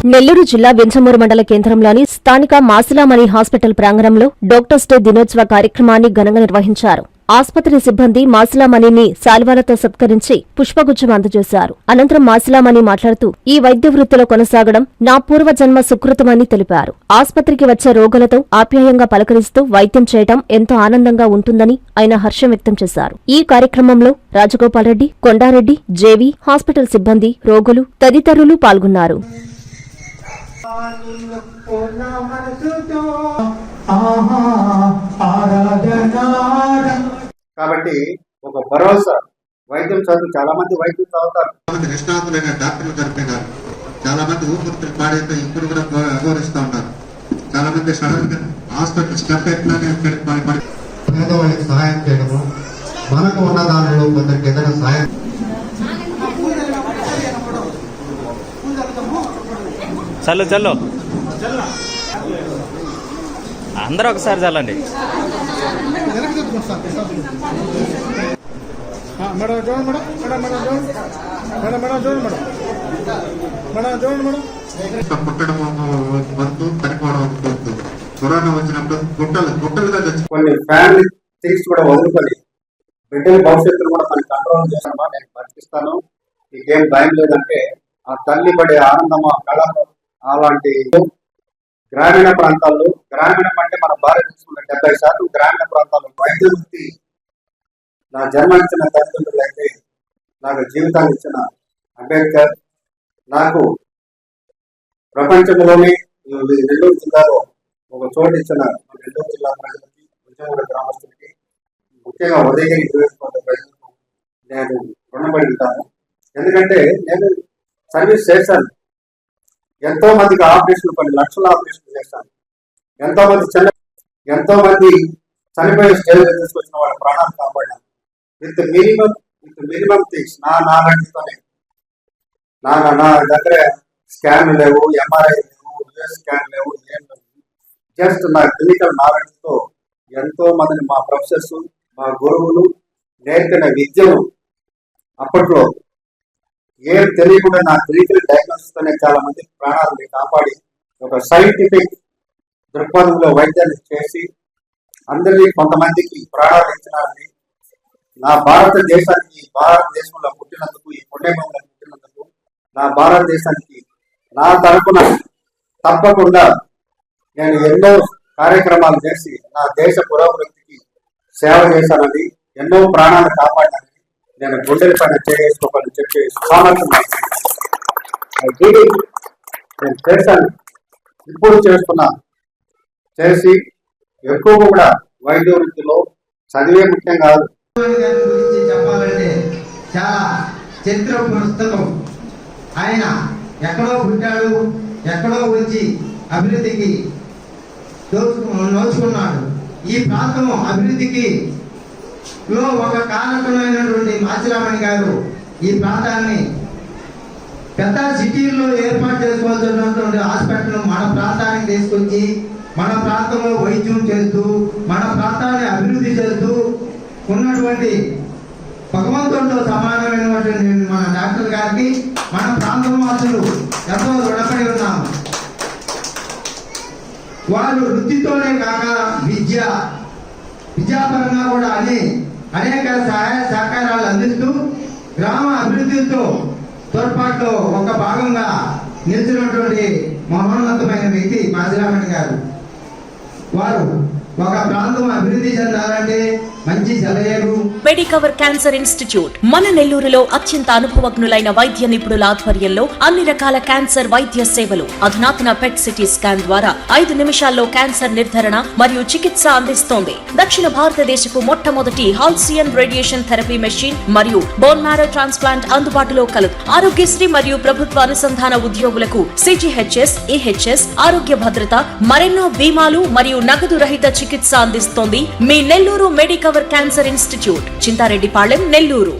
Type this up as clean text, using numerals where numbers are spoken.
నెల్లూరు జిల్లా వింజమూరు మండల కేంద్రంలోని స్థానిక మాసిలామణి హాస్పిటల్ ప్రాంగణంలో డాక్టర్స్ డే దినోత్సవ కార్యక్రమాన్ని ఘనంగా నిర్వహించారు. ఆసుపత్రి సిబ్బంది మాసిలామణిని శాల్వాలతో సత్కరించి పుష్పగుచ్చం అందజేశారు. అనంతరం మాసిలామణి మాట్లాడుతూ ఈ వైద్య వృత్తిలో కొనసాగడం నా పూర్వజన్మ సుకృతమని తెలిపారు. ఆసుపత్రికి వచ్చే రోగులతో ఆప్యాయంగా పలకరిస్తూ వైద్యం చేయడం ఎంతో ఆనందంగా ఉంటుందని ఆయన హర్షం వ్యక్తం చేశారు. ఈ కార్యక్రమంలో రాజగోపాల్ రెడ్డి, కొండారెడ్డి, జేవీ, హాస్పిటల్ సిబ్బంది, రోగులు తదితరులు పాల్గొన్నారు. కాబట్టి ఒక భరోసా వైద్యం చదువు చాలా మంది వైద్యం చదువుతారు, నిష్ణాతులైన డాక్టర్లు చనిపోయినారు. చాలా మంది ఊపిరితిత్తులు పాడైతే ఇప్పుడు కూడా అఘోరిస్తూ ఉన్నారు. చాలా మంది సడన్ గా హాస్పిటల్ స్టెప్ ఎట్లానే పేదవాళ్ళకి సహాయం చేయడము, మనకు ఉన్న దానిలో కొందరికి ఏదైనా సహాయం. చల్లు చల్లు అందరూ ఒకసారి చల్లండి. పుట్టడం వరకు చనిపోవడం వరకు కరోనా వచ్చినప్పుడు గుట్టలుగా కొన్ని ఫ్యామిలీ థింగ్స్ కూడా వదులుకొని బిడ్డల భవిష్యత్తును కూడా మనం కంట్రోల్ చేస్తామా, నేను బతికిస్తాను, నీకేం భయం లేదంటే ఆ తల్లి పడే ఆనందం ఆ కళలో అలాంటి గ్రామీణ ప్రాంతాల్లో, గ్రామీణం అంటే మన భారతదేశంలో 70% గ్రామీణ ప్రాంతాల్లో వైద్య వృత్తి నా జన్మనిచ్చిన తల్లిదండ్రులు అయితే నాకు జీవితాన్ని ఇచ్చిన అంబేద్కర్, నాకు ప్రపంచంలోనే నెల్లూరు జిల్లాలో ఒక చోటు ఇచ్చిన నెల్లూరు జిల్లా ప్రజలకి, విజయవాడ గ్రామస్తులకి, ముఖ్యంగా ఉదయగిరి నియోజకవర్గ ప్రజలకు నేను రుణపడి ఉంటాను. ఎందుకంటే నేను సర్వీస్ చేశాను, ఎంతో మందికి ఆపరేషన్, కొన్ని లక్షల ఆపరేషన్ చేశాను, ఎంతో మంది చనిపోయే స్టేజ్ తీసుకొచ్చిన వాళ్ళ ప్రాణాలు కాపాడాను. విత్ మినిమం థింగ్స్ నా నాలెడ్జ్తోనే. నా దగ్గర స్కాన్ లేవు, ఎంఆర్ఐ లేవు, యూఎస్ స్కాన్ లేవు, ఏం లేవు. జస్ట్ నా క్లినికల్ నాలెడ్జ్తో ఎంతో మందిని మా ప్రొఫెసర్స్, మా గురువులు నేర్పిన విద్యను అప్పట్లో ఏం తెలియకుండా నా క్లినికల్ డయాగ్నోసిస్ తోనే చాలా మంది ప్రాణాలను కాపాడి ఒక సైంటిఫిక్ దృక్పథంలో వైద్యాన్ని చేసి అందరినీ కొంతమందికి ప్రాణాలు ఇచ్చినారని, నా భారతదేశంలో పుట్టినందుకు, ఈ పుణ్యభూమిలో పుట్టినందుకు నా భారతదేశానికి నా తరపున తప్పకుండా నేను ఎన్నో కార్యక్రమాలు చేసి నా దేశ పురోభివృద్ధికి సేవ చేశానని, ఎన్నో ప్రాణాలు కాపాడానని నేను గుండెల పైన చేసుకోవాలని చెప్పి సామర్థ్యం నేను చేశాను, ఇప్పుడు చేస్తున్నా. చేసి ఎక్కువ కూడా వైద్య వృత్తిలో చదివే ముఖ్యం కాదు. చెప్పాలంటే చాలా చరిత్ర పుస్తకం. ఆయన ఎక్కడో పుట్టాడు, ఎక్కడో వచ్చి అభివృద్ధికి నోచుకున్నాడు. ఈ ప్రాంతం అభివృద్ధికి లో ఒక కారకులైనటువంటి మాసిలామణి గారు ఈ ప్రాంతాన్ని పెద్ద సిటీల్లో ఏర్పాటు చేసుకోవాల్సినటువంటి హాస్పిటల్ మన ప్రాంతానికి తీసుకొచ్చి మన ప్రాంతంలో వైద్యం చేస్తూ మన ప్రాంతాన్ని అభివృద్ధి చేస్తూ ఉన్నటువంటి భగవంతుడితో సమానమైనటువంటి మన డాక్టర్ గారికి మన ప్రాంతం వాసులు ఎంతో రుణపడి ఉన్నాము. వాళ్ళు వృత్తితోనే కాక విద్యాపరంగా కూడా అనేక సహాయ సహకారాలు అందిస్తూ గ్రామ అభివృద్ధితో తోడ్పాటులో ఒక భాగంగా నిలిచినటువంటి మహోన్నతమైన వ్యక్తి మాసిలామణి గారు. వారు ఒక ప్రాంతం అభివృద్ధి చెందాలంటే మంచి సెలయేరు. మెడికవర్ క్యాన్సర్ ఇన్స్టిట్యూట్ మన నెల్లూరులో అత్యంత అనుభవజ్ఞులైన వైద్య నిపుణుల ఆధ్వర్యంలో అన్ని రకాల క్యాన్సర్ వైద్య సేవలు. అధునాతన పెట్ సిటీ స్కాన్ ద్వారా 5 నిమిషాల్లో క్యాన్సర్ నిర్ధారణ మరియు చికిత్స అందిస్తోంది. దక్షిణ భారతదేశపు మొట్టమొదటి హాల్సియన్ రేడియేషన్ థెరపీ మెషిన్ మరియు బోన్ మ్యారో ట్రాన్స్ప్లాంట్ అందుబాటులో కలదు. ఆరోగ్యశ్రీ మరియు ప్రభుత్వ అనుసంధాన ఉద్యోగులకు సిజిహెచ్ఎస్, ఈహెచ్ఎస్, ఆరోగ్య భద్రత, మరెన్నో బీమాలు మరియు నగదు రహిత చికిత్స అందిస్తోంది మీ Nellore Medicover cancer institute, Chintareddypalem, Nellore.